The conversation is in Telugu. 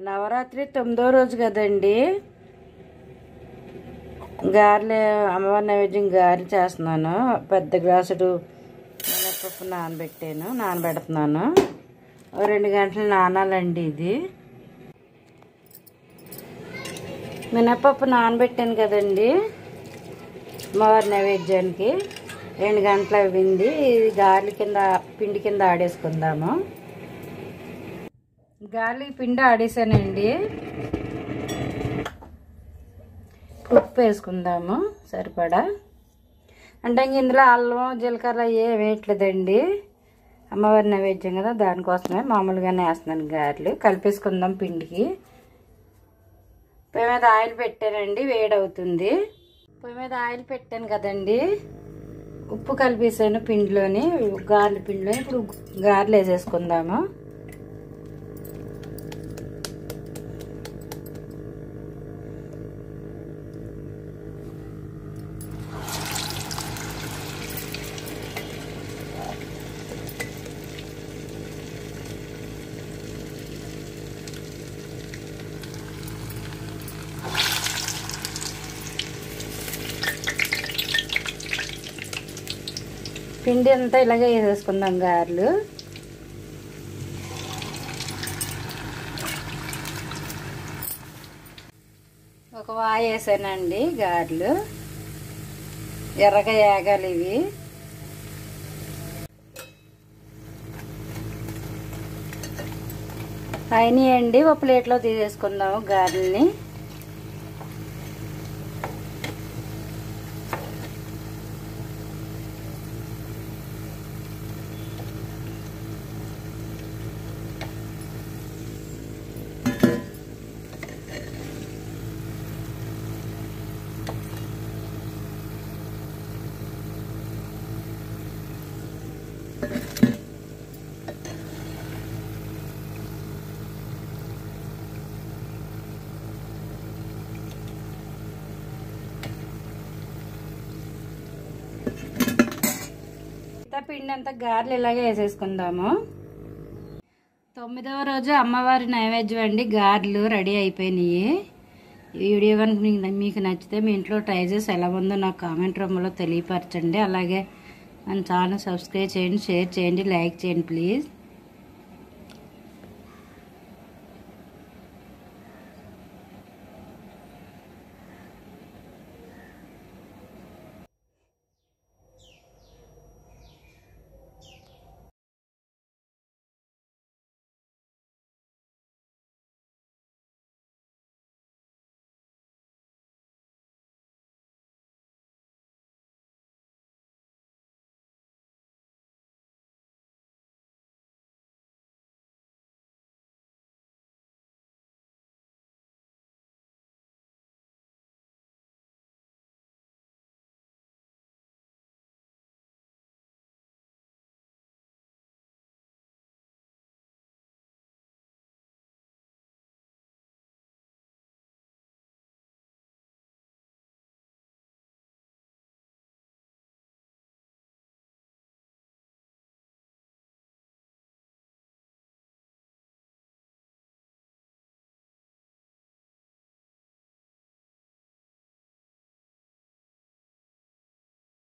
నవరాత్రి 9వ రోజు కదండి. గారెలు అమ్మవారి నైవేద్యం గారెలు చేస్తున్నాను. పెద్ద గ్లాసుడు మినపప్పు నానబెడుతున్నాను. 2 గంటలు నానాలండి. ఇది మినపప్పు నానబెట్టాను కదండి అమ్మవారి నైవేద్యానికి. 2 గంటలు అయింది. ఇది గారెల కింద పిండి కింద ఆడేసుకుందాము. గాలి పిండి ఆడేసానండి. ఉప్పు వేసుకుందాము సరిపడా. అంటే ఇందులో అల్లం జీలకర్ర ఏం వేయట్లేదండి. అమ్మవారి నైవేద్యం కదా, దానికోసమే మామూలుగానే వేస్తున్నాను. గారెలు కలిపేసుకుందాం పిండికి. పొయ్యి మీద ఆయిల్ పెట్టానండి, వేడవుతుంది. పొయ్యి మీద ఆయిల్ పెట్టాను కదండి, ఉప్పు కలిపేసాను పిండిలోని, గారెల పిండిలోని. ఇప్పుడు గారెలు వేసేసుకుందాము. పిండి అంతా ఇలాగే వేసేసుకుందాం గారెలు. ఒక వాయి వేసానండి గారెలు. ఎర్రగా ఏగాలి ఇవి. అయినాయండి. ఒక ప్లేట్లో తీసేసుకుందాము గారెల్ని. పిండి అంతా గారెలు ఇలాగే వేసేసుకుందాము. 9వ రోజు అమ్మవారి నైవేద్యం అండి. గారెలు రెడీ అయిపోయినాయి. ఈ వీడియో కనుక మీకు నచ్చితే మీ ఇంట్లో ట్రై చేసి ఎలా ఉందో నాకు కామెంట్ రూమ్లో తెలియపరచండి. అలాగే మన ఛానల్ సబ్స్క్రైబ్ చేయండి, షేర్ చేయండి, లైక్ చేయండి ప్లీజ్.